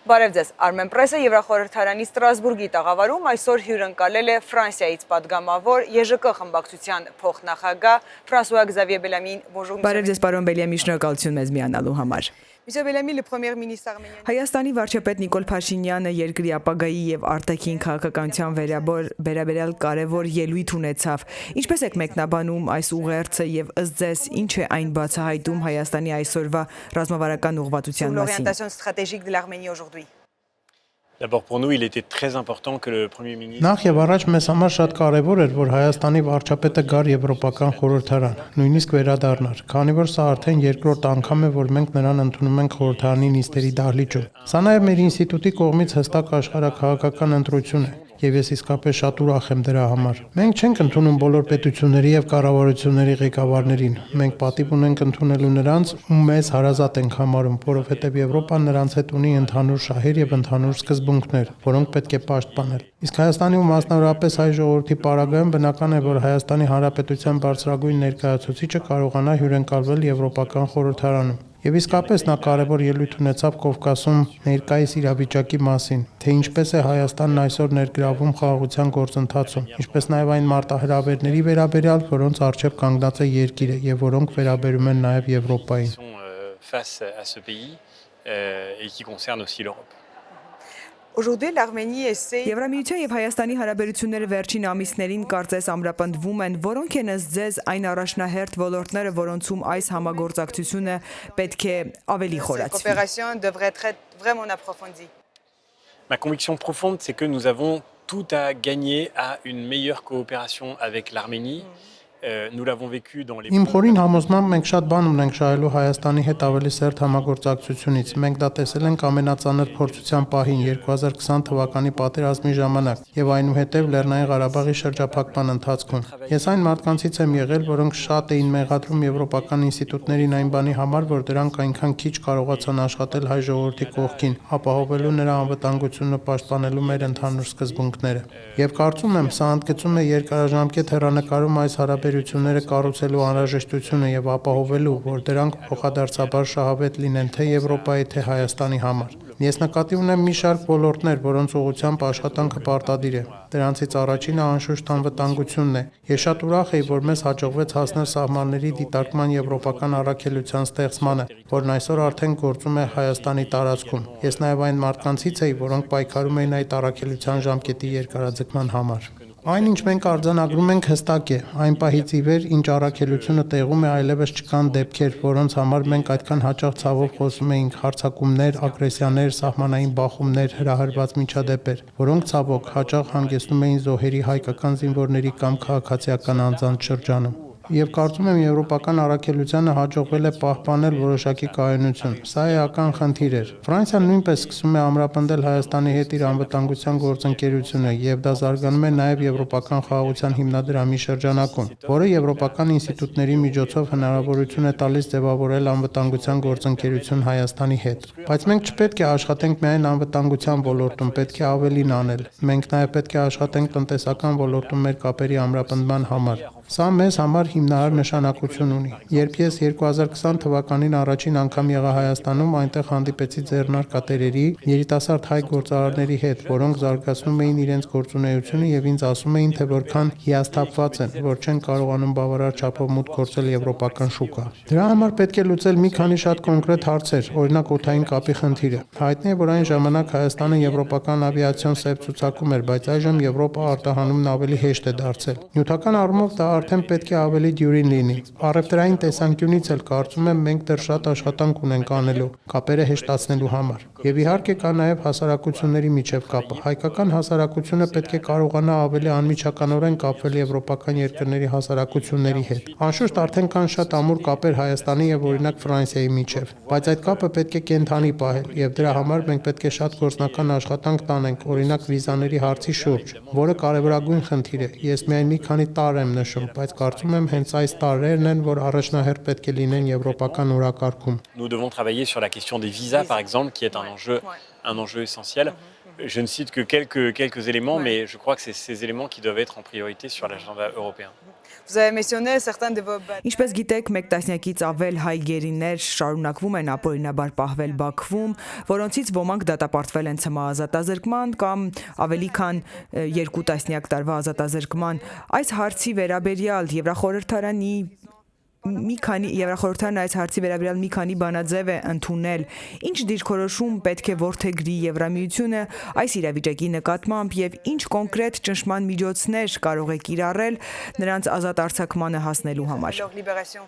Բարև ձեզ, Armen Press-ը Եվրախորհրդարանի Ստրասբուրգի տաղավարում այսօր հյուրընկալել է Ֆրանսիայից падգամավոր ԵԺԿ խմբակցության փոխնախագահ Ֆրանսուয়া Xavier Bellamին։ Բարև ձեզ, պարոն Բելյամի, շնորհակալություն մեզ միանալու համար։ Monsieur Bellamy, le premier ministre arménien. Հայաստանի վարչապետ Նիկոլ Փաշինյանը երկրի ապագայի եւ արտաքին քաղաքականության վերաբերյալ կարևոր ելույթ ունեցավ։ Ինչպես եք մեկնաբանում այս ուղերձը եւ ըստ ձեզ ինչ է այն բացահայտում Հայաստանի այսօրվա ռազմավարական ուղղվածության մասին։ L'orientation stratégique de l'Arménie aujourd'hui. D'abord pour nous, il était très important que le Premier ministre... Նախ եւ առաջ մեզ համար շատ կարեւոր էր, որ Հայաստանի վարչապետը գար Եվրոպական խորհրդարան, նույնիսկ վերադառնար, քանի որ սա արդեն երկրորդ անգամ է, որ մենք նրան ընդունում ենք խորհրդարանի նիստերի դահլիճում։ Սա նաեւ մեր ինստիտուտի կողմից հստակ աշխարհաքաղաքական ընտրություն է։ Եվ ես իսկապես շատ ուրախ եմ դրա համար։ Մենք չենք ընդունում բոլոր պետությունների եւ կառավարությունների ղեկավարներին։ Մենք պատիվ ունենք ընդունելու նրանց, ում մեզ հարազատ ենք համարում, որովհետեւ Եվրոպան նրանց հետ ունի ընդհանուր շահեր եւ ընդհանուր սկզբունքներ, որոնք պետք է պաշտպանել։ Իսկ Հայաստանի ու մասնավորապես հայ ժողովրդի պարագայում բնական է, որ Հայաստանի Հանրապետության բարձրագույն ներկայացուցիչը կարողանա հյուրընկալվել Եվրոպական խորհրդարանում։ Եվ իսկապես նա կարևոր ելույթ ունեցավ Կովկասում ներկայիս իրավիճակի մասին, թե ինչպես է Հայաստանն այսօր ներգրավում խաղաղության գործընթացում, ինչպես նաև այն մարտահրավերների վերաբերյալ, որոնց առջև կանգնած է երկիրը եւ որոնք վերաբերում են նաև Եվրոպային։ face à ce pays et qui concerne aussi l'Europe. Aujourd'hui, l'Arménie essaie. Եվրամիության եւ Հայաստանի հարաբերությունները վերջին ամիսներին կարծես ամրապնդվում են, որոնք են ըստ ձեզ այն առաջնահերթ ոլորտները, որոնցում այս համագործակցությունը պետք է ավելի խորացվի։ Coopération devrait être vraiment approfondie. Ma conviction profonde, c'est que nous avons tout à gagner à une meilleure coopération avec l'Arménie. Nous l'avons vécu dans les... Իմ խորին համոզմամբ մենք շատ բան ունենք շահելու Հայաստանի հետ ավելի սերտ համագործակցությունից։ Մենք դա տեսել ենք ամենածանր փորձության պահին 2020 թվականի պատերազմի ժամանակ եւ այնուհետեւ Լեռնային Ղարաբաղի շրջափակման ընթացքում։ Ես այն մարդկանցից եմ եղել, որոնք շատ էին մեղադրում եվրոպական ինստիտուտներին այն բանի համար, որ դրանք այնքան քիչ կարողացան աշխատել հայ ժողովրդի կողքին, ապահովելու նրա անվտանգությունը, պաշտպանելու մեր ընդհանուր սկզբունքները։ Եվ կարծում եմ, սա ընդգծում է երկարաժամկետ հեռանկարում այս հարաբերությունները կառուցելու անհրաժեշտությունը եւ ապահովելու, որ դրանք փոխադարձաբար շահավետ լինեն թե Եվրոպայի, թե Հայաստանի համար։ Ես նկատի ունեմ մի շարք ոլորտներ, որոնց ուղղությամբ աշխատանքը պարտադիր է։ Դրանցից առաջինը անշուշտ անվտանգությունն է։ Ես շատ ուրախ եի, որ մեզ հաջողվեց հասնել սահմանների դիտարկման եվրոպական առաքելության ստեղծմանը, որն այսօր արդեն գործում է Հայաստանի տարածքում։ Ես նաև այն մարդկանցից էի, որոնք պայքարում էին այդ առաքելության ժամկետի երկարաձգման համար։ Այն, ինչ մենք արձանագրում ենք, հստակ է։ Այն պահից ի վեր, ինչ առաքելությունը տեղում է, այլևս չկան դեպքեր, որոնց համար մենք այդքան հաճախ ցավով խոսում էինք՝ հարձակումներ, ագրեսիաներ, սահմանային բախումներ, հրահրված միջադեպեր, որոնք ցավոք հաճախ հանգեցնում էին զոհերի հայկական զինվորների կամ քաղաքացիական անձանց շրջանում։ Եվ կարծում եմ եվրոպական առաքելությանը հաջողվել է պահպանել որոշակի կայունություն։ Սա էական խնդիր էր։ Ֆրանսիան նույնպես սկսում է ամրապնդել Հայաստանի հետ իր անվտանգության գործընկերությունը, եւ դա զարգանում է նաեւ եվրոպական խաղաղության հիմնադրամի շրջանակում, որը եվրոպական ինստիտուտների միջոցով հնարավորություն է տալիս ձևավորել անվտանգության գործընկերություն Հայաստանի հետ։ Բայց մենք չպետք է աշխատենք միայն անվտանգության ոլորտում, պետք է ավելին անել։ Մենք նաեւ պետք է աշխատենք տնտեսական ոլորտում մեր կապերի ամրապնդման համար։ Սա մեզ համար հիմնարար նշանակություն ունի։ Երբ ես 2020 թվականին առաջին անգամ եղա Հայաստանում, այնտեղ հանդիպեցի ձեռնարկատերերի, երիտասարդ հայ գործարարների հետ, որոնք զարգացնում էին իրենց գործունեությունը եւ ինձ ասում էին, թե որքան հիասթափված են, որ չեն կարողանում բավարար չափով մուտք գործել եվրոպական շուկա։ Դրա համար պետք է լուծել մի քանի շատ կոնկրետ հարցեր, օրինակ օդային կապի խնդիրը։ Հայտնի է, որ այն ժամանակ Հայաստանը եվրոպական ավիացիոն սև ցուցակում էր, բայց այժմ Եվրոպա արտահանումն ավելի հեշտ է դարձել։ Նյութական առումով դա արդեն պետք է ավելի դյուրին լինի։ Առևտրային տեսանկյունից էլ կարծում եմ մենք դեռ շատ աշխատանք ունենք անելու կապերը հեշտացնելու համար։ Եվ իհարկե կա նաև հասարակությունների միջև կապը։ Հայկական հասարակությունը պետք է կարողանա ավելի անմիջականորեն կապվել եվրոպական երկրների հասարակությունների հետ։ Անշուշտ արդեն կան շատ ամուր կապեր Հայաստանի եւ օրինակ Ֆրանսիայի միջև, բայց այդ կապը պետք է կենթանի պահել եւ դրա համար մենք պետք է շատ գործնական աշխատանք տանենք, օրինակ վիզաների հարցի շուրջ, որը կարևորագույն խնդիր է։ Ես միայն մի քանի տարր եմ նշում, բայց կարծում եմ հենց այս տարրերն են, որ առաջնահերթ պետք է լինեն եվրոպական օրակարգում։ Nous devons travailler sur la question des visas, par exemple, qui est un enjeu un enjeu essentiel. Je ne cite que quelques éléments, mais je crois que c'est ces éléments qui doivent être en priorité sur l'agenda européen. Vous avez mentionné certains de vos batailles. Ինչպես գիտեք, մեկ տասնյակից ավել հայ գերիներ շարունակվում են ապօրինաբար պահվել Բաքվում, որոնցից ոմանք դատապարտվել են ցմահ ազատազրկման կամ ավելի քան 2 տասնյակ տարվա ազատազրկման։ Այս հարցի վերաբերյալ Եվրախորհրդարանը այս հարցի վերաբերյալ մի քանի բանաձև է ընդունել։ Ինչ դիրքորոշում պետք է որդեգրի Եվրամիությունը այս իրավիճակի նկատմամբ եւ ինչ կոնկրետ ճնշման միջոցներ կարող է կիրառել նրանց ազատ արձակմանը հասնելու համար։ Leur libération.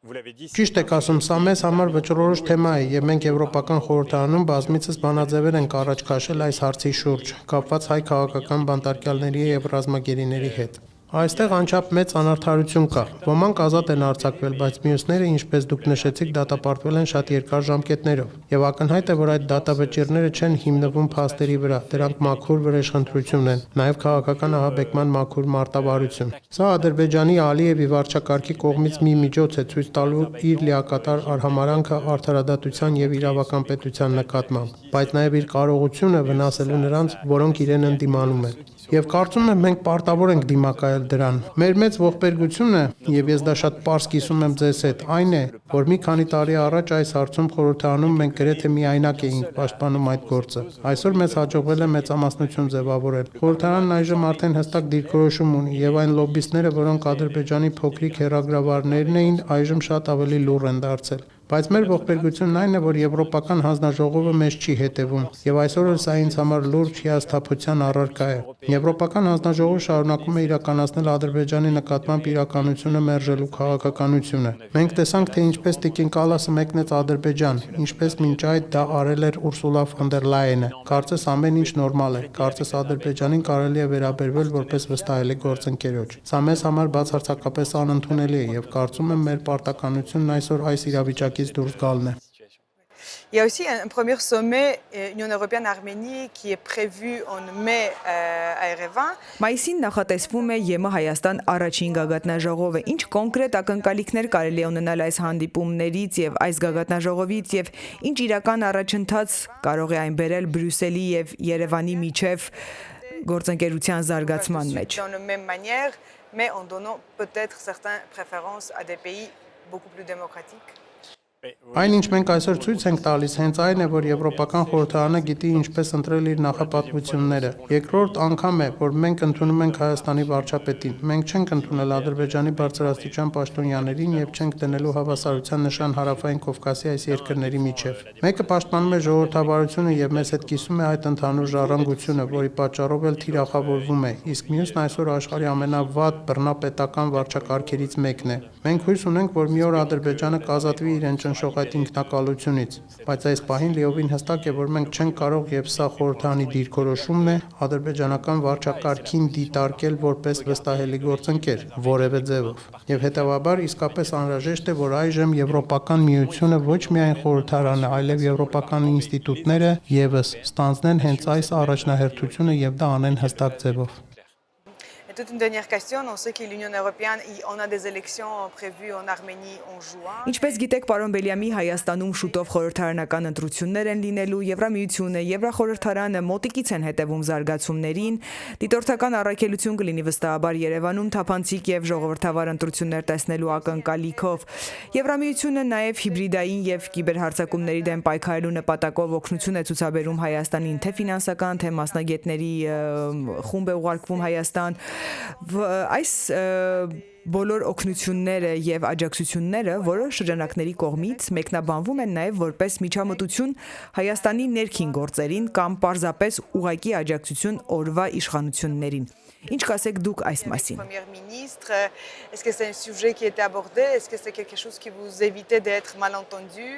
Vous l'avez dit, Ճիշտ եք ասում, սա մեզ համար վճռորոշ թեմա է եւ մենք Եվրոպական խորհրդարանում բազմիցս բանաձևեր ենք առաջ քաշել այս հարցի շուրջ, կապված հայ քաղաքական բանտարկյալների եւ ռազմագերիների հետ։ Այստեղ անչափ մեծ անարդարություն կա։ Ոմանք ազատ են արձակվել, բայց մյուսները, ինչպես դուք նշեցիք, դատապարտվել են շատ երկար ժամկետներով։ Եվ ակնհայտ է, որ այդ դատավճիռները չեն հիմնվում փաստերի վրա, դրանք մաքուր վրեժխնդրություն են, նաև քաղաքական ահաբեկման մաքուր մարտավարություն։ Սա Ադրբեջանի Ալիևի վարչակարգի կողմից մի միջոց է ցույց տալու իր լիակատար արհամարանքը արդարադատության եւ իրավական պետության նկատմամբ, բայց նաև իր կարողությունը վնասելու նրանց, որոնք իրեն ընդդիմանում են։ Եվ կարծում եմ մենք պարտավոր ենք դիմակայել դրան։ Մեր մեծ ողբերգությունը, եւ ես դա շատ պարզ կիսում եմ ձեզ հետ, այն է, որ մի քանի տարի առաջ այս հարցում խորհրդարանում մենք գրեթե միայնակ էինք պաշտպանում այդ գործը։ Այսօր մեզ հաջողվել է մեծամասնություն ձևավորել։ Խորհրդարանն այժմ արդեն հստակ դիրքորոշում ունի եւ այն լոբբիստները, որոնք Ադրբեջանի փոքրիկ հեռագրավարներն էին, այժմ շատ ավելի լուռ են դարձել։ Բայց մեր ողբերգությունն այն է, որ Եվրոպական հանձնաժողովը մեզ չի հետևում, եւ այսօր սա ինձ համար լուրջ հիասթափության առարկա է։ Եվրոպական հանձնաժողովը շարունակում է իրականացնել Ադրբեջանի նկատմամբ իրականությունը մերժելու քաղաքականությունը։ Մենք տեսանք, թե ինչպես Տիկին Կալասը մեկնեց Ադրբեջան, ինչպես մինչ այդ դա արել էր Ուրսուլա ֆոն դեր Լայենը։ Կարծես ամեն ինչ նորմալ է։ Կարծես Ադրբեջանին կարելի է վերաբերվել որպես վստահելի գործընկերոջ։ Սա մեզ համար բացարձակապես անընդունելի է եւ կարծում եմ մեր պարտականությունն այսօր այս իրավիճակի դուրս գալն է։ Il y a aussi un premier sommet Union européenne-Arménie qui est prévu en mai à Erevan. Մայիսին նախատեսվում է ԵՄ Հայաստան առաջին գագաթնաժողովը։ Ինչ կոնկրետ ակնկալիքներ կարելի է ունենալ այս հանդիպումներից եւ այս գագաթնաժողովից եւ ինչ իրական առաջընթաց կարող է այն բերել Բրյուսելի եւ Երևանի միջև գործընկերության զարգացման մեջ։ Dans la même manière, mais en donnant peut-être certaines préférences à des pays beaucoup plus démocratiques. Այն ինչ մենք այսօր ցույց ենք տալիս, հենց այն է, որ Եվրոպական խորհրդարանը գիտի ինչպես ընտրել իր նախապատվությունները։ Երկրորդ անգամ է, որ մենք ընդունում ենք Հայաստանի վարչապետին։ Մենք չենք ընդունել Ադրբեջանի բարձրաստիճան պաշտոնյաներին եւ չենք դնելու հավասարության նշան Հարավային Կովկասի այս երկրների միջև։ Մեկը պաշտպանում է ժողովրդավարությունը եւ մեզ հետ կիսում է այդ ընդհանուր ժառանգությունը, որի պատճառով էլ թիրախավորվում է, իսկ մյուսն այսօր աշխարհի ամենավատ բռնապետական վարչակարգերից մեկն է։ Մենք հույս ունենք, որ մի օր Ադրբեջանը կազատվի իրեն շնշող այդ ինքնակալությունից, բայց այս պահին լիովին հստակ է, որ մենք չենք կարող եւ սա խորհրդանի դիրքորոշումն է ադրբեջանական վարչակարգին դիտարկել որպես վստահելի գործընկեր որևէ ձևով։ Եվ հետեւաբար իսկապես անհրաժեշտ է, որ այժմ Եվրոպական միությունը ոչ միայն խորհրդարանը, այլև եվրոպական ինստիտուտները եւս ստանձնեն հենց այս առաջնահերթությունը եւ դա անեն հստակ ձևով։ Et toute une dernière question, on sait que l'Union européenne, on a des élections prévues en Arménie en juin. Ինչպես գիտեք, պարոն Բելյամի, Հայաստանում շուտով խորհրդարանական ընտրություններ են լինելու, Եվրամիությունը, Եվրախորհրդարանը մոտիկից են հետևում զարգացումներին, դիտորդական առաքելություն կլինի վստահաբար Երևանում թափանցիկ եւ ժողովրդավար ընտրություններ տեսնելու ակնկալիքով։ Եվրամիությունը նաեւ հիբրիդային եւ կիբերհարձակումների դեմ պայքարելու նպատակով օգնություն է ցուցաբերում Հայաստանին, թե ֆինանսական, թե մասնագետների խումբ է ուղարկվում Հայաստան։ Այս բոլոր օգնությունները եւ աջակցությունները որոշ շրջանակների կողմից մեկնաբանվում են նաեւ որպես միջամտություն Հայաստանի ներքին գործերին կամ պարզապես ուղղակի աջակցություն օրվա իշխանություններին։ Ինչ կասեք դուք այս մասին։ Premier ministre, est-ce que c'est un sujet qui était abordé? Est-ce que c'est quelque chose qui vous évitait d'être mal entendu?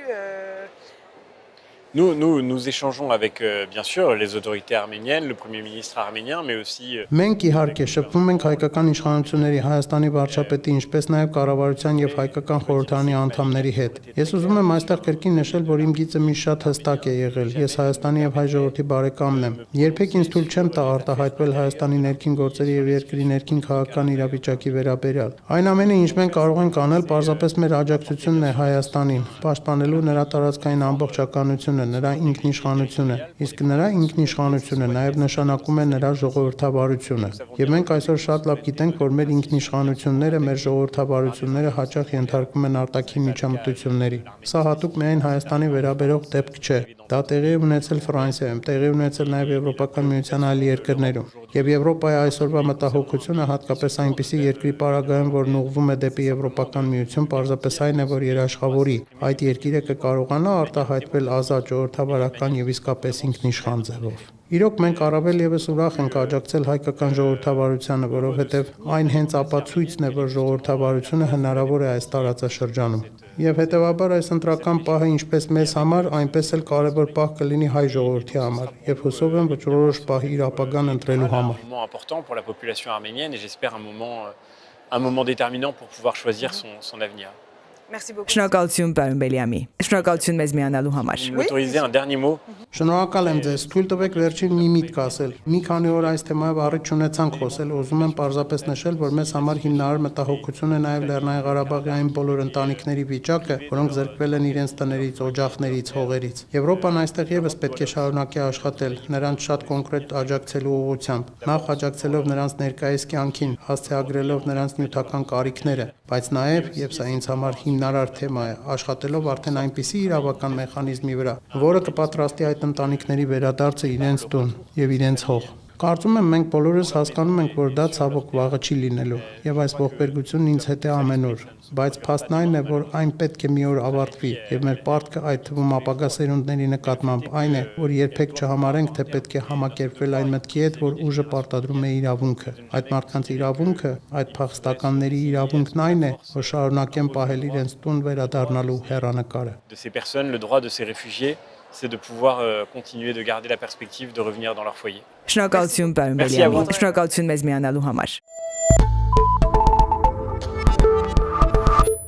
Nous échangeons avec, bien sûr, les autorités arméniennes, le Premier ministre arménien, mais aussi... Մենք իհարկե շփվում ենք հայկական իշխանությունների, Հայաստանի վարչապետի, ինչպես նաև կառավարության եւ հայկական խորհրդարանի անդամների հետ։ Ես ուզում եմ այստեղ կրկին նշել, որ իմ գիծը մի շատ հստակ է եղել։ Ես Հայաստանի եւ հայ ժողովրդի բարեկամն եմ։ Երբեք ինձ թույլ չեմ տա արտահայտվել Հայաստանի ներքին գործերի եւ երկրի ներքին քաղաքական իրավիճակի վերաբերյալ։ Այն ամենը, ինչ մենք կարող ենք անել, պարզապես մեր աջակցությունն է Հայաստանին, պաշտպանելու նրա տարածքային ամբողջականությունը, ազատությունը, նրա ինքնիշխանությունը, իսկ նրա ինքնիշխանությունը նաև նշանակում է նրա ժողովրդավարությունը։ Եվ մենք այսօր շատ լավ գիտենք, որ մեր ինքնիշխանությունները, մեր ժողովրդավարությունները հաճախ ենթարկվում են արտաքին միջամտությունների։ Սա հատուկ միայն Հայաստանի վերաբերող դեպք չէ։ Դա տեղի է ունեցել Ֆրանսիայում, տեղի ունեցել նաև Եվրոպական միության այլ երկրներում։ Եվ Եվրոպայի այսօրվա մտահոգությունը հատկապես այնպիսի երկրի պարագայում, որն ուղղվում է դեպի Եվրոպական միություն, պարզապես այն է, որ երաշխավորի այդ երկիրը կկարողանա արտահայտվել ազատ, ժողովրդավարական եւ իսկապես ինքնիշխան ձևով։ Իրոք մենք առավել եւս ուրախ ենք աջակցել հայկական ժողովրդավարությանը, որովհետեւ այն հենց ապացույցն է, որ ժողովրդավարությունը հնարավոր է այս տարածաշրջանում։ Եվ հետեւաբար այս ընտրական պահը ինչպես մեզ համար, այնպես էլ կարևոր պահ կլինի հայ ժողովրդի համար, եւ հուսով եմ վճռորոշ պահի իր ապագան ընտրելու համար։ Un moment important pour la population arménienne et j'espère un moment déterminant pour pouvoir choisir son avenir. Merci beaucoup. Շնորհակալություն պարոն Բելիամի։ Շնորհակալություն մեզ միանալու համար։ Vous m'autorisez un dernier mot? Շնորհակալ եմ ձեզ։ Թույլ տվեք վերջին մի միտք ասել։ Մի քանի օր այս թեմայով առիթ չունեցանք խոսել, ուզում եմ պարզապես նշել, որ մեզ համար հիմնարար մտահոգություն է նաև Լեռնային Ղարաբաղի այն բոլոր ընտանիքների վիճակը, որոնք զրկվել են իրենց տներից, օջախներից, հողերից։ Եվրոպան այստեղ եւս պետք է շարունակի աշխատել, նրանց շատ կոնկրետ աջակցելու ուղղությամբ, նախ աջակցելով նրանց ներկայիս կյանքին, հասցեագրելով նրանց նյութական կարիքները, բայց նաև, եւ սա ինձ համար հիմնարար թեմա է, աշխատելով արդեն այնպիսի իրավական մեխանիզմի վրա, որը կպատրաստի այդ ընտանիքների վերադարձը իրենց տուն եւ իրենց հող։ Կարծում եմ մենք բոլորս հասկանում ենք, որ դա ցավոք վաղը չի լինելու, եւ այս ողբերգությունն ինձ հետ է ամեն օր, բայց փաստն այն է, որ այն պետք է մի օր ավարտվի, եւ մեր պարտքը այդ թվում ապագա սերունդների նկատմամբ այն է, որ երբեք չհամարենք, թե պետք է համակերպվել այն մտքի հետ, որ ուժը պարտադրում է իրավունքը։ Այդ մարդկանց իրավունքը, այդ փախստականների իրավունքն այն է, որ շարունակեն պահել իրենց տուն վերադառնալու հեռանկարը։ De ces personnes, le droit de ces réfugiés, c'est de pouvoir continuer de garder la perspective de revenir dans leur foyer. Շնորհակալություն պարոն Merci à Բելիամի։ vous. Շնորհակալություն մեզ միանալու համար։